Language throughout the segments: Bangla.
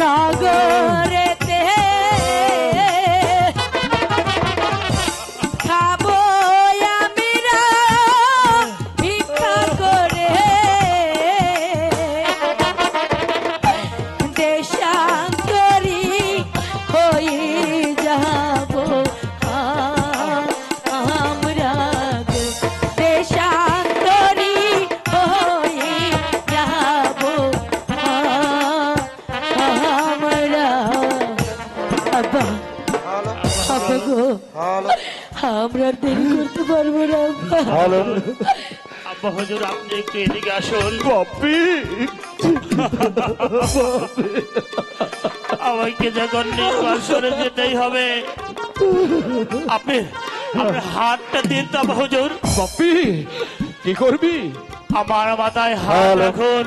নগরেতে খাবো আমিরা ভিক্ষা করে দেশান্তরী হয়ে যাব আমরা দেশান্তরী হয়ে যাব আমরা আব্বা আব্বা গো আমরা দেরি করতে পারবো না আব্বা হুজুর আপনি একটু এদিকে আসুন। বাপি আমাকে যখন নির্বাসনে যেতেই হবে আপনি আপনার হাতটা দিন তো আব্বা হুজুর। বাপি কি করবি? আমার মাথায় হাত রাখুন,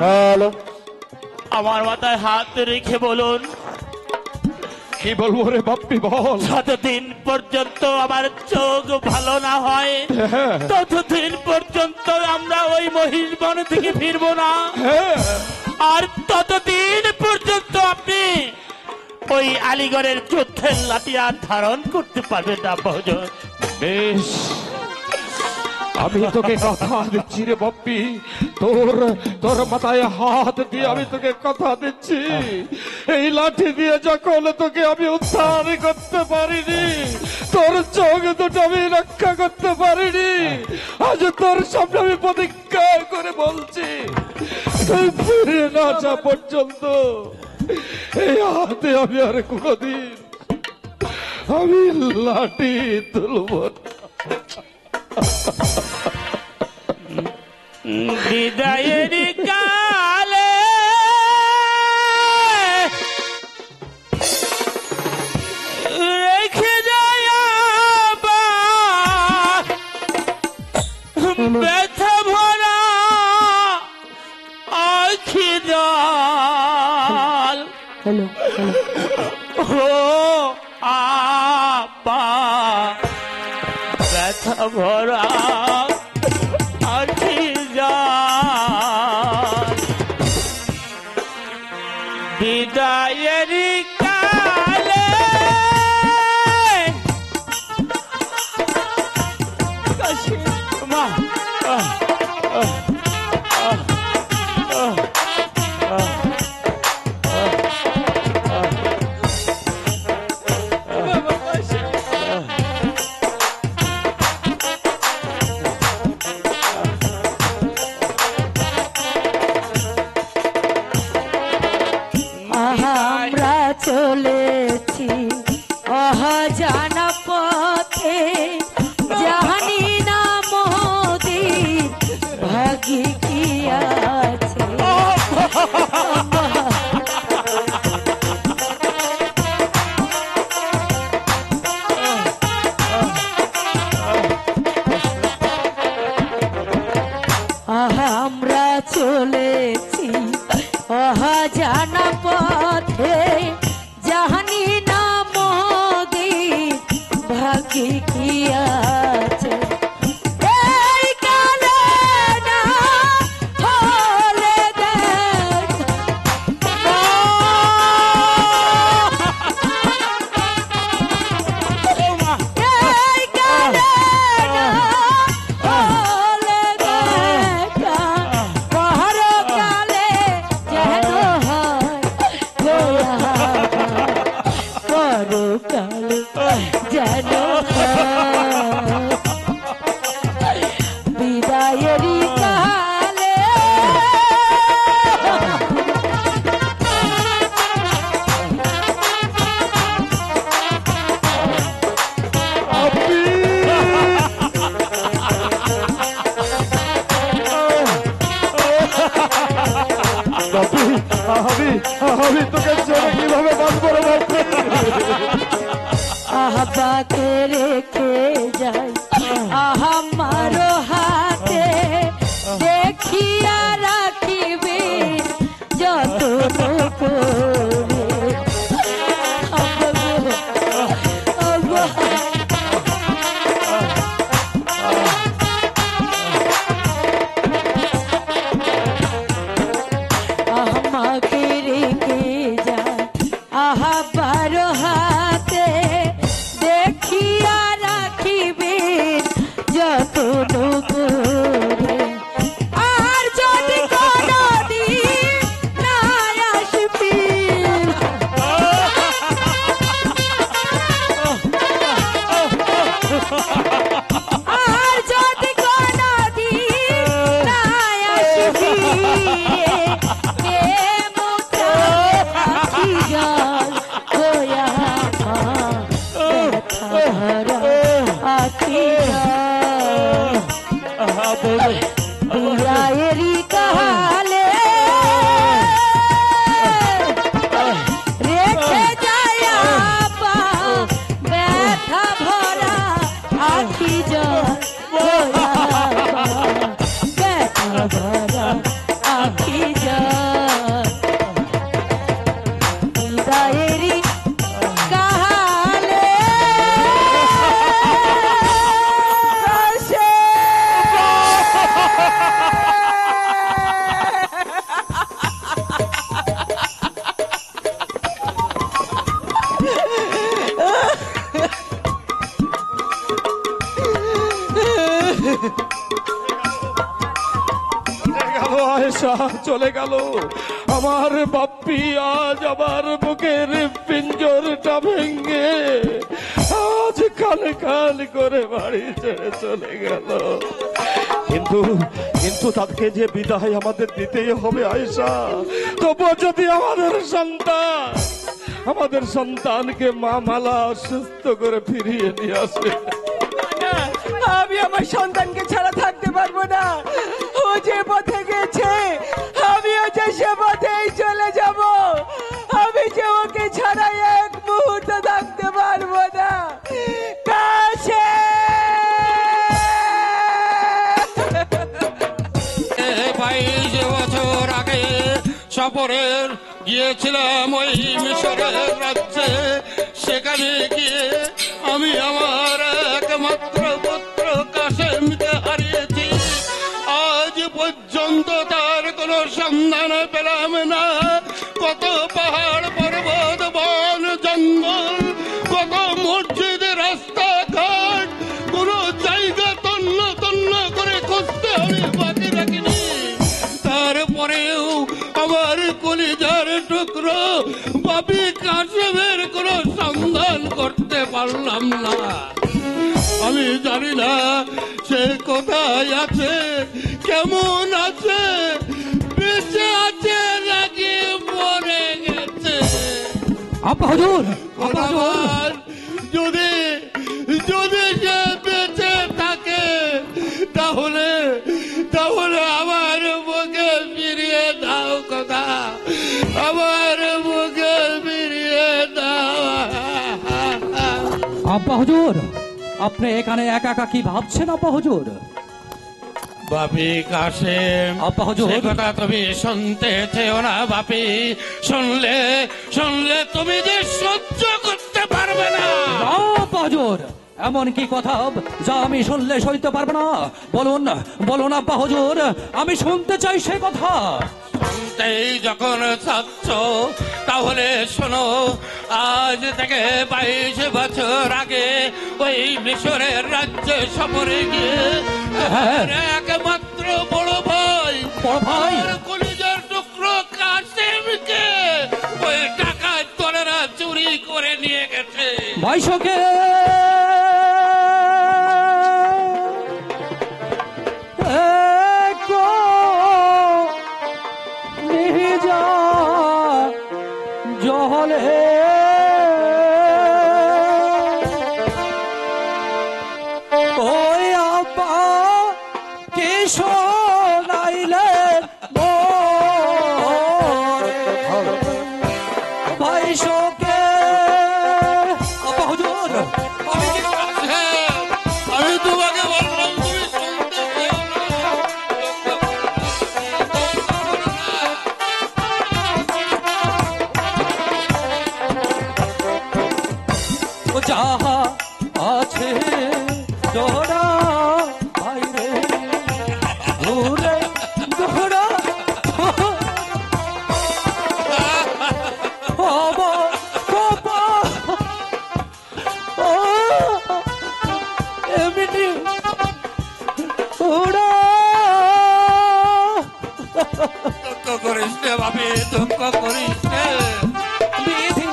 আমার মাথায় হাত রেখে বলুন কি বলবো রে বাপ্পি বল। যতদিন পর্যন্ত আমার চোখ ভালো না হয় ততদিন পর্যন্ত আমরা ওই মহিষ বন থেকে ফিরবো না, আর ততদিন পর্যন্ত আপনি ওই আলিগড়ের যুদ্ধের লাঠিয়ার ধারণ করতে পারবেন না আব্বা হুজুর। বেশ আমি তোকে কথা দিচ্ছি রে বাপ্পি, তোর তোর মাথায় হাত দিয়ে আমি তোকে কথা দিচ্ছি, এই লাঠি দিয়ে যখন তোকে আমি উদ্ধার করতে পারিনি, তোর চোখ দুটো আমি রক্ষা করতে পারিনি, আজ তোর সামনে আমি প্রতিজ্ঞা করে বলছি তুই ফিরে না আসা পর্যন্ত এই হাতে আমি আর কোনদিন আমি লাঠি তুলব না। বিদায়ের কালে রেখে যায় ব্যথা ভরা আখি জল ও আপা ব্যথা ভরা আখি জল বিদায়ের কালে মা আমরা চলেছি অজানা পথে, জানি না মোদের ভাগ্যে কি আছে। আমরা চলেছি অজানা পথে, জানি না মোদের ভাগ্যে কি আছে। এই কালে না হলে দেখ এই কালে না হলে দেখা পরকালে যেন হয় পরকালে যেন বিদায়েরই কালে আমি তোকে ছেড়ে কিভাবে বাঁচবো রে বাপ্পি? আহ্বাকে রেখে যাই আমার হাতে, দেখিয়া রাখিবে যতন করে। আমাকে রেখে যায় আহা বারো হাতে দেখিয়া রাখিবে যতন করে। আর যদি কোনদিন না আসবি, আর যদি কোনদিন না আসবি, মুখটা আখি জল হইয়া ব্যথা ভরা আখি জল বুড়ায়েরই কালে রেখে যায় আপা ব্যথা ভরা আখি জল হইয়া ব্যথা ভরা আখি জল বুড়ায়েরই কালে গেল আয়েশা, চলে গেল আমার বাপ্পি। আজ আমার বুকের পিঞ্জরটা ভেঙে আজ কাল কাল করে বাড়ি ছেড়ে চলে গেল। কিন্তু কিন্তু তাকে যে বিদায় আমাদের দিতেই হবে আয়েশা। তবুও যদি আমাদের সন্তানকে মা মালা সুস্থ করে ফিরিয়ে নিয়ে আসে। আমি আমার সন্তানকে ছাড়া থাকতে পারবো না। ও যে পথে গেছে আমিও যে সে পথেই চলে যাব। আমি যে ওকে ছাড়া এক মুহূর্ত থাকতে পারবো না। কাছে বছর আগে সফরের গিয়েছিলাম ওই মিশরের রাজ্যে। সেখানে গিয়ে আমি আমার একমাত্র পুত্র কাসেমকে হারিয়েছি। আজ পর্যন্ত তার কোনো সন্ধান পেলাম না। কত পাহাড় পর্বত বন জঙ্গল, কত মসজিদ রাস্তাঘাট, কোনো জায়গা তন্ন তন্ন করে খুঁজতে আমি বাকি রাখিনি। তারপরেও আমার কলিজার টুকরো বাপি কাসেমের কোনো সন্ধান করতে পারলাম না। আমি জানি না সে কোথায় আছে, কেমন আছে, বেঁচে আছে নাকি মরে গেছে। আপা হুজুর, ভগবান, যদি যদি সে বেঁচে থাকে তাহলে তাহলে আমার মুখে ফিরিয়ে দাও কথা, আমার মুখে ফিরিয়ে দাও। আপা হুজুর, আপনি এখানে একা একা কি ভাবছেন আপা হুজুর? বাপি কাসেম, আপা হুজুর, সে কথা তুমি শুনতে চেও না বাপি। শুনলে শুনলে তুমি যে সহ্য করতে পারবে না। না আপা হুজুর, এমন কি কথা যা আমি শুনলে সইতে পারবো না? বলুন বলুন আপা হুজুর, আমি শুনতে চাই সে কথা। শুনতেই যখন চাচ্ছ তাহলে শোনো। আজ থেকে 22 বছর আগে ওই মিশরের রাজ্যে সফরে গিয়ে একমাত্র বড় ভাই কলিজার টুকরো কাসেমকে ওই ডাকাত দলেরা চুরি করে নিয়ে গেছে। ভাইসকে জহলে ওই আপা কি শোনাইলে ভাইসকে। আপা হুজুর, আমি তোমাকে বললাম তুমি শুনতে পেও না। যাহা আছে তোরা বাইরে ঘুরে ঘোরা ভাবে দুঃখ করিস নে। বিধি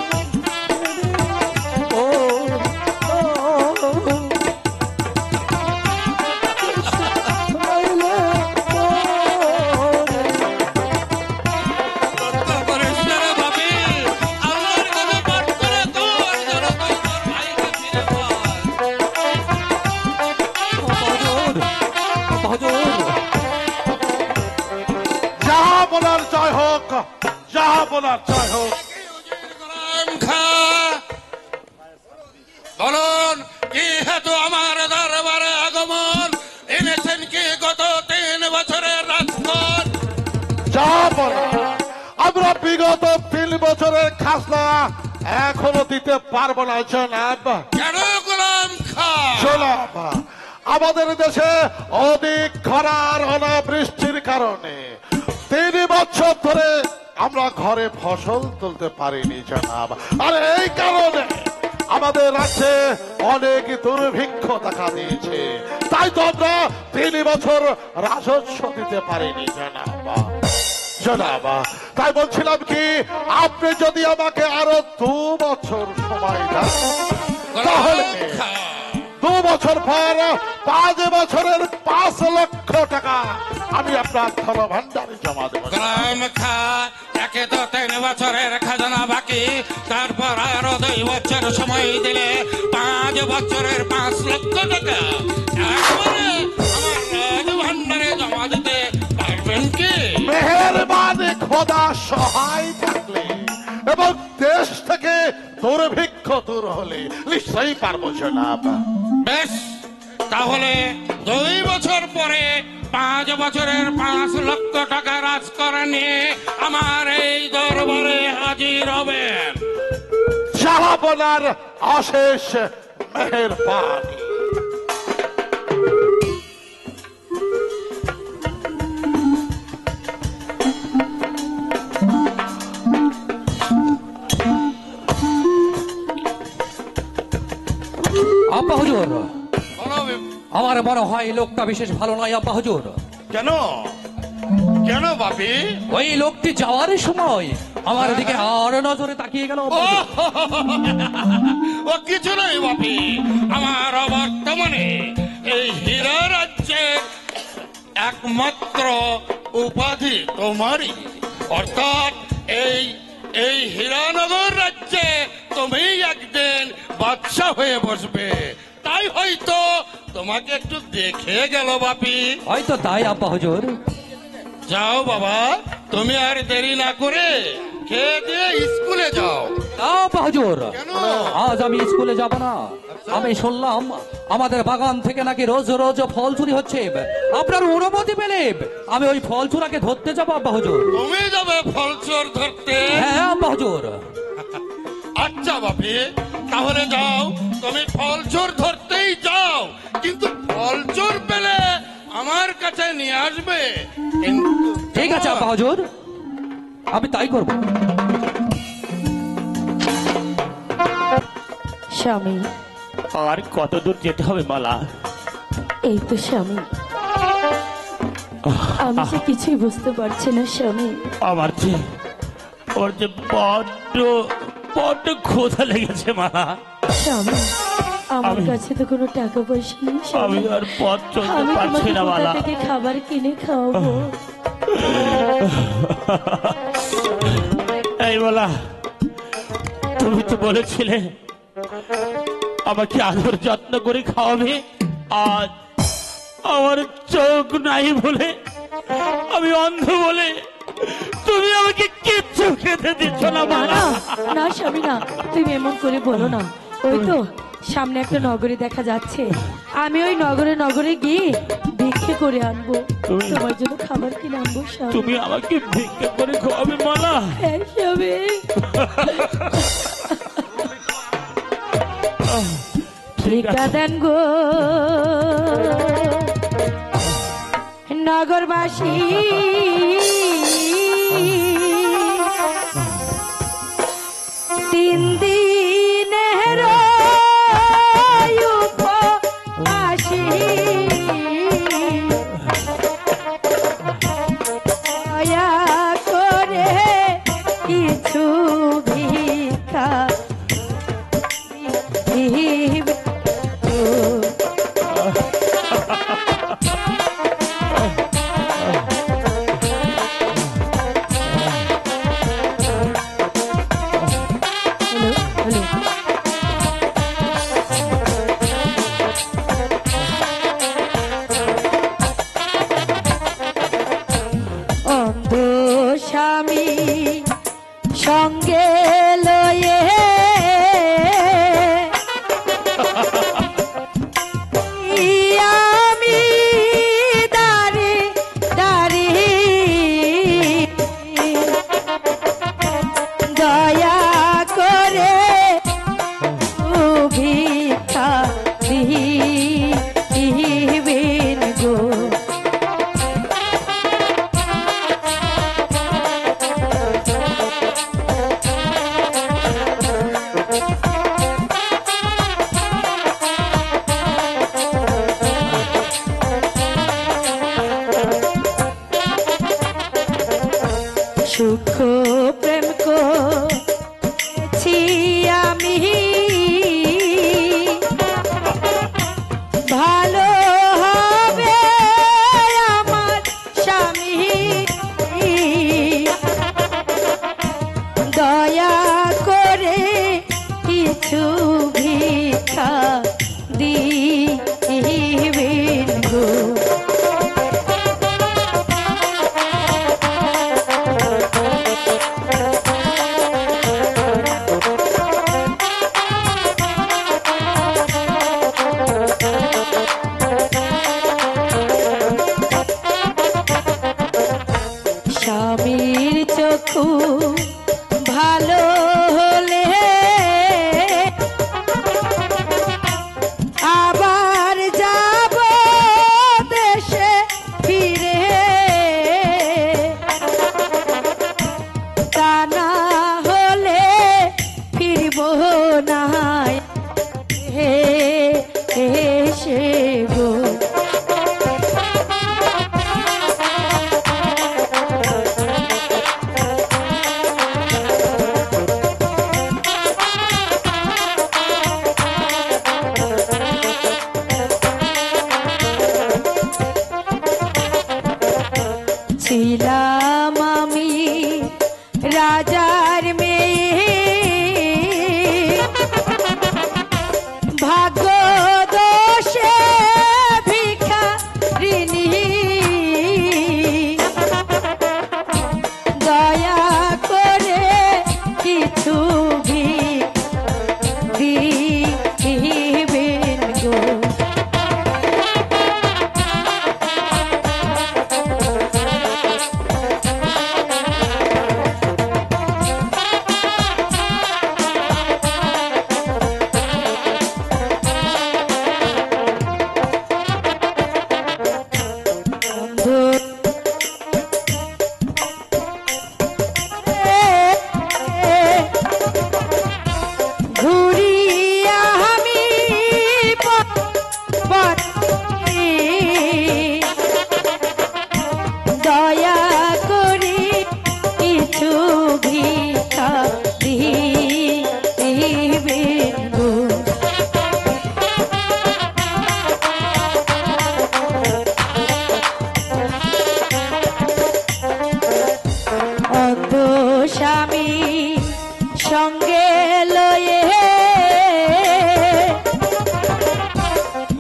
ও দুঃখ করিস নে রে ভাবি। আল্লাহর কাছে পাঠ করে তোর যেন তুই তোর ভাইকে ফিরে পাস। বাহাদুর যাহা বলার জয় হোক, যাহা বলার জয় হোক। গোলাম খা বলুন কি হেতু আমার দরবারে আগমন এনেছেন? কি গত 3 বছরের রাজপথ? যাহা বলা, আমরা বিগত 3 বছরের খাজনা এখনো দিতে পারবো না জনাব। কেন গোলাম খা? জনাব, আমাদের দেশে অধিক খরার অনাবৃষ্টির কারণে 3 বছর ধরে আমরা ঘরে ফসল তুলতে পারিনি জনাব। আর এই কারণে আমাদের রাজ্যে অনেক দুর্ভিক্ষ দেখা দিয়েছে। তাই তো আমরা 3 বছর রাজস্ব দিতে পারিনি জনাব। জনাব, তাই বলছিলাম কি, আপনি যদি আমাকে আরো 2 বছর সময় দেন, তাহলে গোলাম খা 2 বছর পর 5 বছরের 5 লক্ষ টাকা আমি আপনার ধন ভান্ডারে জমা দেব। গোলাম খা একে তো 3 বছরের খাজনা বাকি, তারপর আরো 2 বছর সময় দিলে 5 বছরের 5 লক্ষ টাকা একবারে আমার রাজভান্ডারে জমা দিতে পারবেন কি? মেহেরবানি খোদা সহায় থাকলে এবং দেশ থেকে দুর্ভিক্ষ দূর হলে নিশ্চয়ই পারবো জনাব। বেশ, তাহলে 2 বছর পরে 5 বছরের 5 লক্ষ টাকা রাজ করে নিয়ে আমার এই দরবারে হাজির হবেন। জাহাপনার অশেষ মেহেরবানি। আব্বা হুজুর, বলো আমার মনে হয় লোকটা বিশেষ ভালো নয় আব্বা হুজুর। কেন? কেন বাপি? ওই লোকটি যাওয়ার সময় আমার দিকে আর নজরে তাকিয়ে গেল আব্বা হুজুর। ও কিছু নয় বাপি, আমার বর্তমানে এই হীরা রাজ্যের একমাত্র উপাধি তোমারই, অর্থাৎ এই হীরানগর রাজ্যে তুমি একদিন বাদশা হয়ে বসবে। তাই হয়তো তোমাকে একটু দেখে গেল বাপি। হয়তো তাই আব্বা হুজুর। যাও বাবা, তুমি আর দেরি না করে খেয়ে দিয়ে স্কুলে যাও। আব্বা হুজুর, কেন? আজ আমি স্কুলে যাব না। আমি শুনলাম আমাদের বাগান থেকে নাকি রোজ রোজ ফল চুরি হচ্ছে। আপনার অনুমতি পেলে আমি ওই ফল চুরাকে ধরতে যাবো আব্বা হুজুর। তুমি যাবে ফল চোর ধরতে? হ্যাঁ আব্বা হুজুর। আচ্ছা বাপি, তাহলে যাও, তুমি ফল চোর ধরতেই যাও, কিন্তু ফল চোর পেলে আমার কাছে নিয়ে আসবে। কিন্তু ঠিক আছে আব্বা হুজুর, আমি তাই করব। স্বামী, আর কত দূর যেতে হবে মালা? এই তো স্বামী, আমি যে কিছুই বুঝতে পারছি না স্বামী। আমার যে ওর যে বড্ড বড্ড ক্ষুধা লেগেছে মালা। স্বামী, আমার আমি- কাছে তো কোনো টাকা পয়সা নেই আমি স্বামী। আর পথ চলতে আমি পারছি তোমাকে না কোথা মালা। থেকে খাবার কিনে খাওয়াবো? এই মালা, তুমি তো বলেছিলে আমাকে আদর যত্ন করে খাওয়াবে। আজ আমার চোখ নাই বলে, আমি অন্ধ বলে তুমি আমাকে কিচ্ছু খেতে দিচ্ছ না না মালা। না না স্বামী, না, তুমি এমন করে বলো না। ওই তো সামনে একটা নগরী দেখা যাচ্ছে, আমি ওই নগরে নগরে গিয়ে ভিক্ষে করে আনবো, তোমার জন্য খাবার কিনে আনবো স্বামী। তুমি আমাকে ভিক্ষা করে খাওয়াবে মালা? হ্যাঁ স্বামী। ঠিক ভিক্ষা আছে। দেন গো নগরবাসী, তিন দিনের উপবাসী, দয়া করে নাই এসে গো ছিলাম আমি রাজার মেয়ে ভাগ্য দোষে ভিখারিণী দয়া করে কিছু দিবেন গো ঘুরিয়া আমি পথে দয়া করি কিছু ভিক্ষা দিবেন গো অন্ধ স্বামী সঙ্গে লয়ে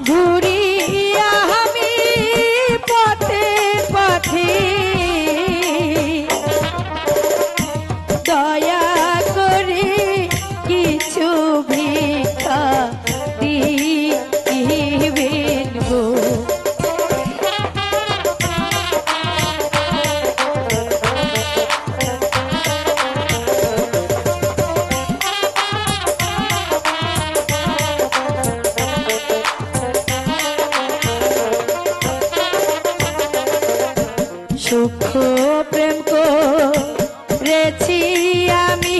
ঘুরিয়া আমি পথে পথে দয়া করে কিছু ভিক্ষা দিবেন গো সুখ প্রেম করেছি আমি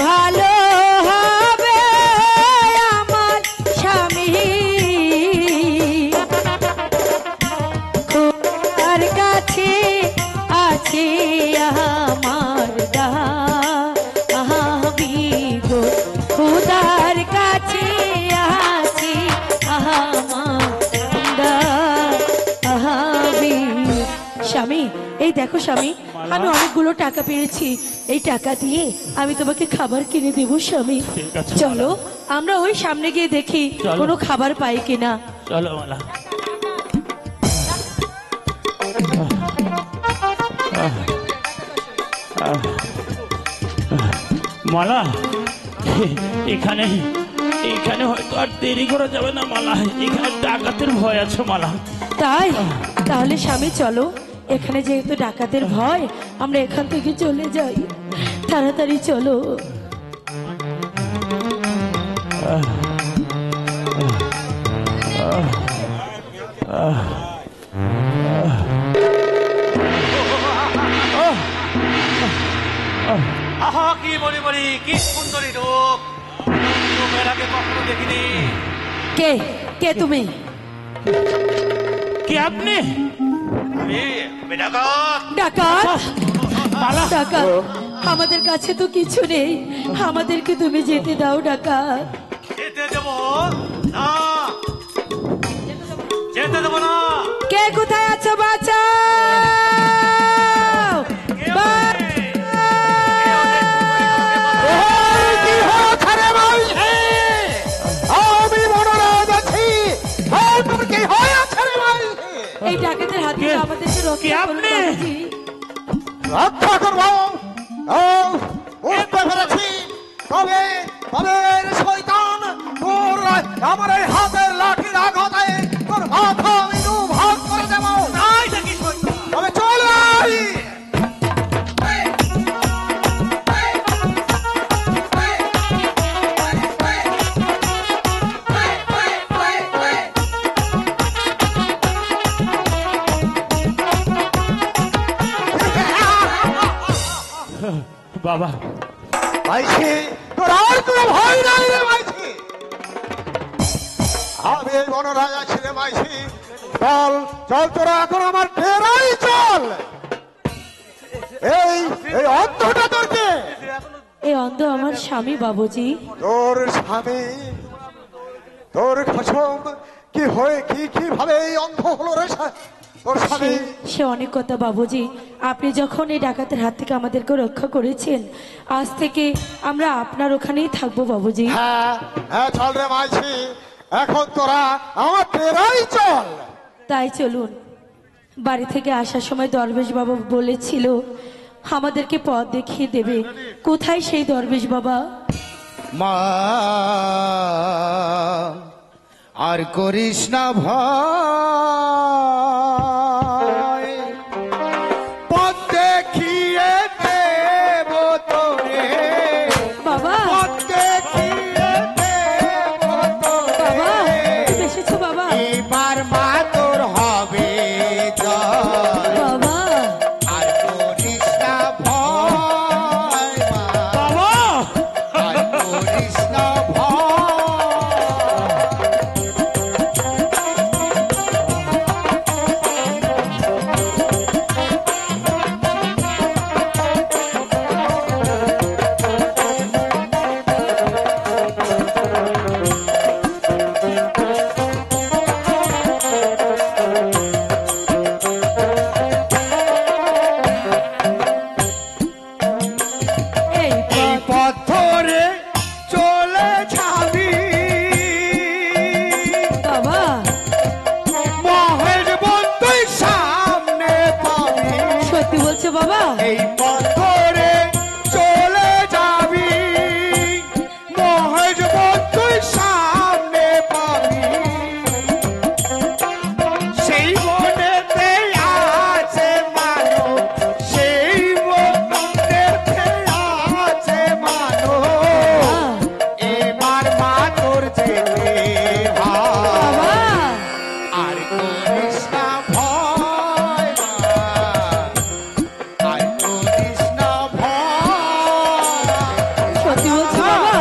ভালো হবে আমার স্বামী খুদার কাছে আছে আমার দাবি গো খুদার কাছে আছে আমার স্বামী এই দেখো স্বামী আমি অনেকগুলো টাকা পেয়েছি এই টাকা দিয়ে আমি তোমাকে খাবার কিনে দেবো স্বামী ঠিক আছে, চলো আমরা ওই সামনে গিয়ে দেখি চলো। কোনো খাবার পাই কিনা চলো মালা মালা এখানে এখানে হয়তো আর দেরি করা যাবে না মালা এখানে ডাকাতের ভয় আছে মালা তাই তাহলে স্বামী চলো এখানে যেহেতু ডাকাতের ভয় আমরা এখান থেকে চলে যাই তাড়াতাড়ি চলো আহা কি বলি বলি কি সুন্দরী রূপ রূপের আগে কখনো দেখিনি কে কে তুমি কি আপনি আমি ডাকাত ডাকাত ডাকাত আমাদের কাছে তো কিছু নেই আমাদেরকে তুমি যেতে দাও ডাকাত যেতে দেব না যেতে দেব না কে কোথায় আছো বাঁচাও এই ডাকাতের হাত থেকে আমাদেরকে রক্ষা করুন বাবাজি। রক্ষা করবো বুঝতে পেরেছি তবে তবে শয়তান তোর আমার এই হাতের লাঠির আঘাতে তোর মাথা আমি দুভাগ করে দেবো তবে চল আই বাবা মাইছি তোর আর কোনো ভয় নাই রে মাইছি। আমি এই বনরাজ আছি রে মাইছি। চল চল তোরা এখন আমার ডেরাই চল। এই এই অন্ধটা তোর কে? এই অন্ধ আমার স্বামী বাবুজি। তোর স্বামী? তোর খসম কি হয়ে কিভাবে এই অন্ধ হলো রে তোর স্বামী? সে অনেক কথা বাবুজি, আপনি যখন এই ডাকাতের হাত থেকে আমাদেরকে রক্ষা করেছেন, আজ থেকে আমরা আপনার ওখানেই থাকবো বাবুজি। হ্যাঁ হ্যাঁ চল রে মাইছি, এখন তোরা আমার ডেরাই চল। তাই চলুন। বাড়ি থেকে আসার সময় দরবেশ বাবা বলেছিল আমাদেরকে পথ দেখিয়ে দেবে। কোথায় সেই দরবেশ বাবা? মা আর করিস না ভয়, পথ দেখিয়ে দেব তোরে। বাবা পথ দেখিয়ে দেব বাবা তোরে। তুমি এসেছো বাবা? এবার মা তোর হবে জয়, বাবা আর করিস না ভয় মা, বাবা আর করিস না ভয়। এই এই পথ ধরে চলে যাবি, বাবা মহেশ বন্ধুই সামনে পাবি। সত্যি বলছো বাবা? এই পথ ধরে চলে যাবি, মহেশ বন্ধুই সামনে পাবি। সেই বনেতে আছে মানো, সেই বনেতে আছে মানো। এবার মা তোর যেতে হয়, বাবা আর করিস না ভয় মা, আর করিস না ভয়। সত্যি বলছো বাবা?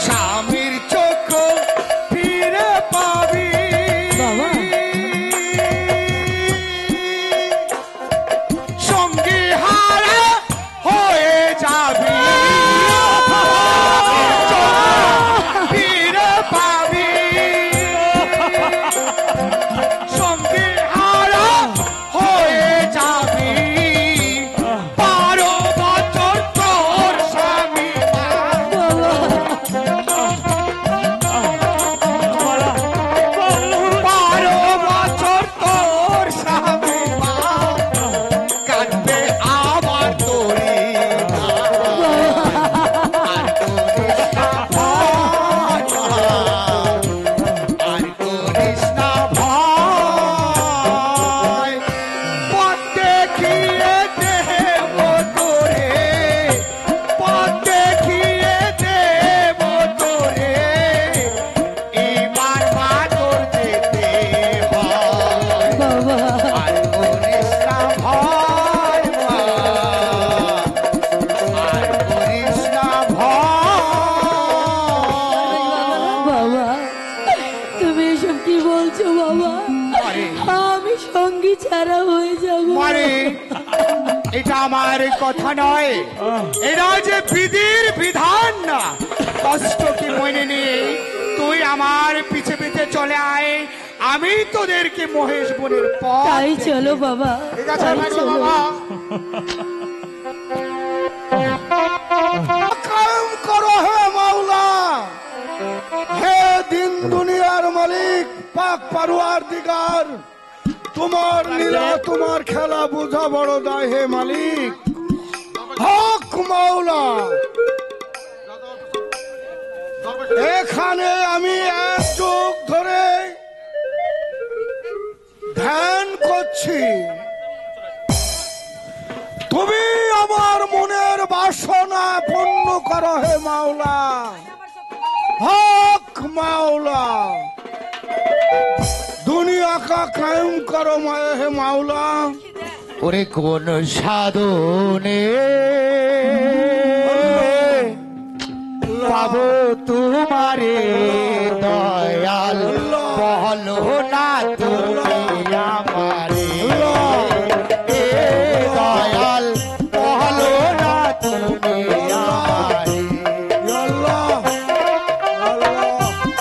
স্বামীর চোখ ফিরে পাবি, বাবা সঙ্গী হারা হয়ে যাবি। ফিরে পাবি, সঙ্গী হারা হয়ে যাবি। 12 বছর তোর স্বামী মা, বাবা 12 বছর তোর স্বামী মা, কাঁদবে আবার তোরে মা। আর করিস না ভয় মা, আর করিস না ভয়। পথ দেখিয়ে দেব তোরে, পথ দেখিয়ে দেব তোরে। এবার মা তোর যেতে হয়, বাবা আর করিস না ভয় মা, আর করিস না ভয়। বাবা তুমি এসব কি বলছো বাবা? আমি সঙ্গী ছাড়া হয়ে যাবো। মারে এটা আমার কথা নয়, এটা যে বিধির বিধান না। কষ্টকে মনে নিয়ে তুই আমার পিছে পিছে চলে আয়, আমি তোদেরকে মহেশ বনের পথ তাই চলো বাবা, ঠিক আছে তাই মাইকো চলো। বাবা। কায়েম করো হে মাওলা, হে দিন দুনিয়ার মালিক পাক পারওয়ার দিগার। তোমার লীলা তোমার খেলা বোঝা বড় দায় হে মালিক। হক মাওলা, এখানে আমি এক যুগ ধরে যাচ্ছি। তুমি আমার মনের বাসনা পূর্ণ করো হে মাওলা, হক মাওলা। দুনিয়া কা কায়েম করো মায়ে হে মাওলা। ওরে কোন সাধনে পাবো তোমারে দয়াল, বলো না তুমি আমারে এ দয়াল, বলো না তুমি আমারে। আল্লাহ আল্লাহ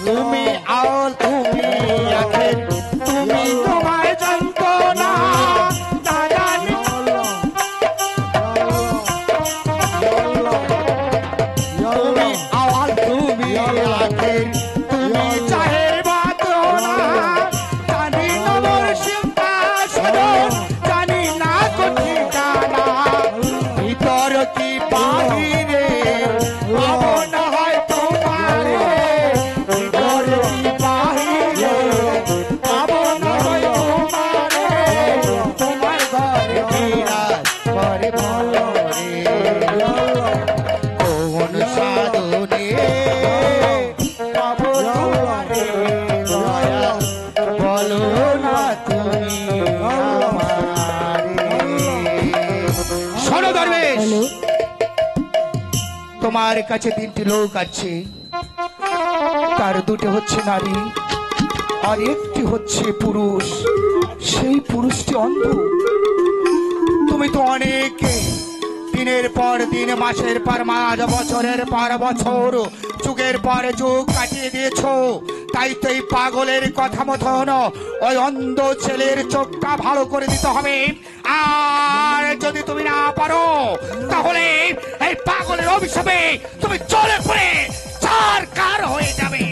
তুমি আওল তুমি আখের, তুমি তোমার যন্ত্রণা না জানি। তুমি আওয়াল তুমি আখের, তুমি চাহের বাদনা, জানি নমর সিংহাসন, জানি না কোটি টানা। ভিতর কি বাহিরে পাবো না হয় তোমারে, ভিতর কি বাহিরে পাবো না হয় তোমারে। তোমার ঘরে বিরাজ করে মরে, কোন সাধনে পাবো তোমারে দয়াল, বলো না তুমি আমারে। শোনো দরবেশ, হ্যালো, তোমার কাছে 3টি লোক আছে, তার 2টি হচ্ছে নারী আর 1টি হচ্ছে পুরুষ। সেই পুরুষটি অন্ধ। তুমি তো অনেক দিনের পর দিন, মাসের পর মাস, বছরের পর বছর, যুগের পর যুগ কাটিয়ে দিয়েছো। তাই তো এই পাগলের কথা মতন ওই অন্ধ ছেলের চোখটা ভালো করে দিতে হবে। আর যদি তুমি না পারো, তাহলে এই পাগলের অভিশাপে তুমি চলে পড়ে চার কার হয়ে যাবে।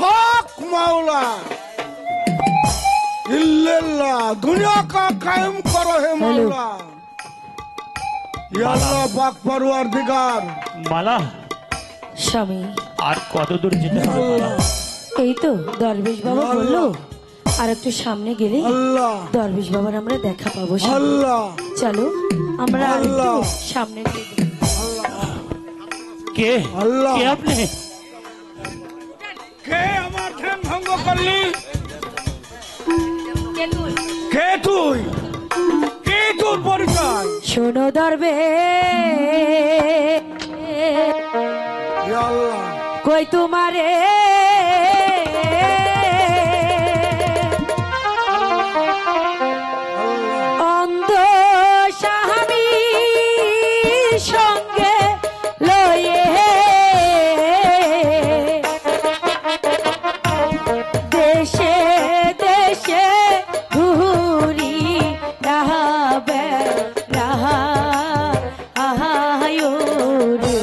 হক মাওলা, ইল্লাল্লাহ, দুনিয়া কা কায়েম করো হে মাওলা। ইয়া আল্লাহ পাক পরওয়ারদিগার। মালা, স্বামী, আর কত দূর যেতে হবে মালা? এই তো দরবেশ বাবা বললো আর একটু সামনে গেলে আল্লাহ দরবেশ বাবার আমরা দেখা পাবো। স্বামী, আল্লাহ চলো আমরা আর একটু আল্লাহ। সামনে গিয়ে দেখি। কে আল্লাহ। কে আপনি? কে আমার ধ্যান ভঙ্গ করলি? কে তুই? কে তোর পরিচয়? শোনো দরবে, ইয়া আল্লাহ, কই তোমারে অন্ধ স্বামী সঙ্গে লয়ে দেশে দেশে ঘুরি রাহাবে রাহা আহায়ো রে।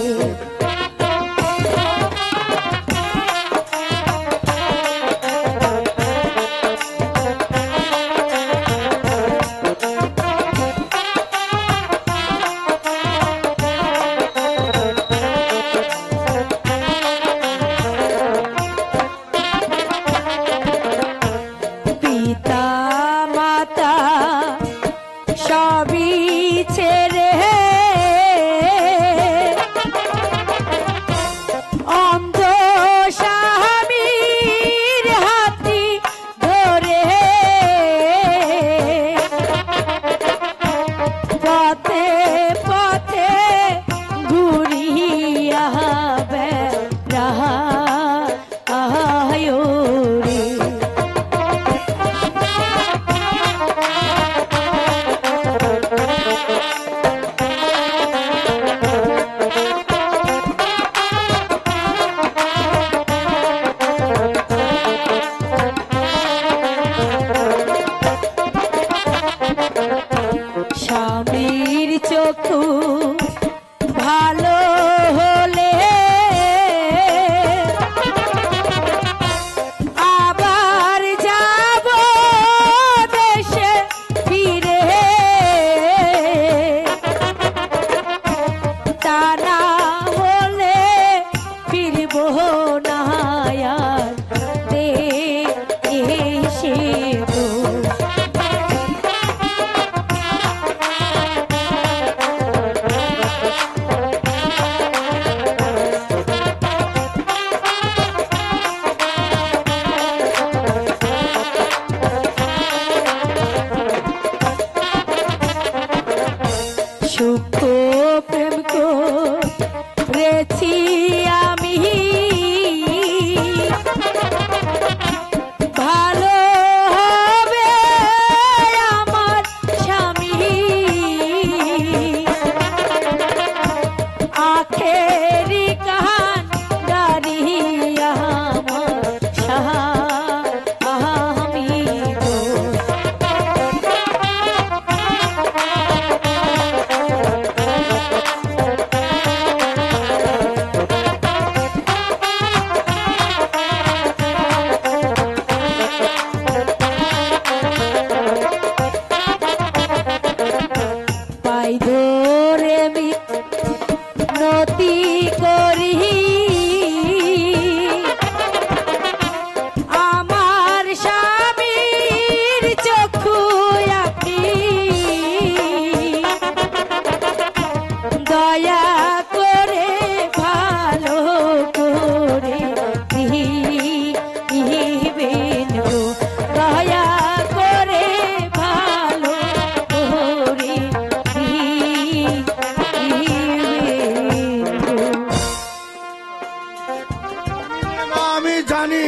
আমি জানি,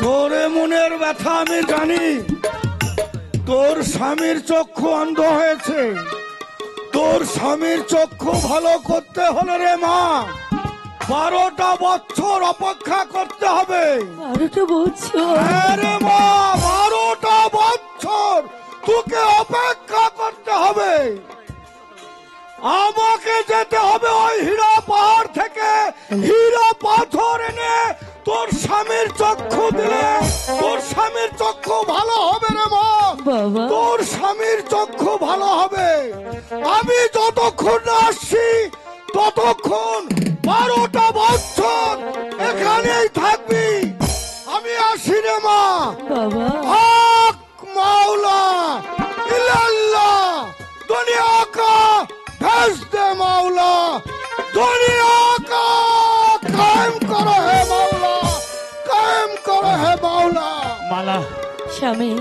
তোর মনের ব্যথা আমি জানি। তোর স্বামীর চক্ষু অন্ধ হয়েছে, তোর স্বামীর চক্ষু ভালো করতে হলে রে মা 12টা বছর অপেক্ষা করতে হবে। 12টা বছর? হ্যাঁ রে মা, 12টা বছর তোকে অপেক্ষা করতে হবে। আমাকে যেতে হবে ওই হীরা পাহাড় থেকে হীরা পাথর এনে তোর স্বামীর চক্ষু দিলে তোর স্বামীর চক্ষু ভালো হবে রে মা। বাবা, তোর স্বামীর চক্ষু ভালো হবে। আমি যতক্ষণ না আসছি ততক্ষণ 12টা বছর এখানেই থাকবি। আমি আসি রে মা। বাবা, हक मौला इल्लल्लाह, दुनिया का भेज दे मौला, दुनिया का कायम करो है मौला, कायम करो है मौला। মালা, স্বামী,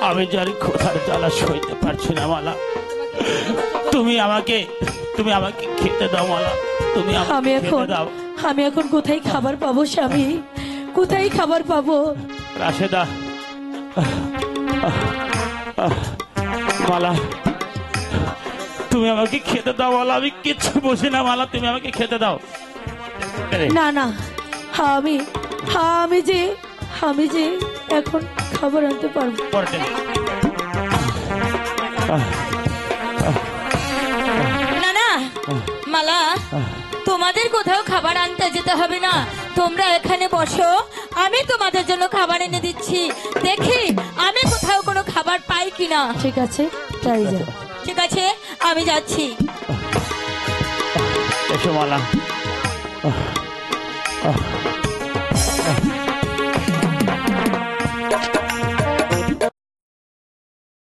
আমি যার ক্ষুধার জ্বালা সইতে পারছি না মালা। তুমি আমাকে খেতে দাও মালা, তুমি আমি আমাকে এখন খেতে দাও। আমি এখন কোথায় খাবার পাবো স্বামী? কোথায় খাবার পাবো? রাশেদা, মালা তুমি আমাকে খেতে দাও মালা, আমি কিচ্ছু বুঝি না মালা, তুমি আমাকে খেতে দাও। না না, আমি যে এখন খাবার আনতে পারবো। পরে না না মালা, তোমাদের কোথাও খাবার আনতে যেতে হবে না, তোমরা এখানে বসো, আমি তোমাদের জন্য খাবার এনে দিচ্ছি। দেখি আমি কোথাও কোনো খাবার পাই কিনা। ঠিক আছে, তাই যাও। ঠিক আছে, আমি যাচ্ছি। এসো মালা।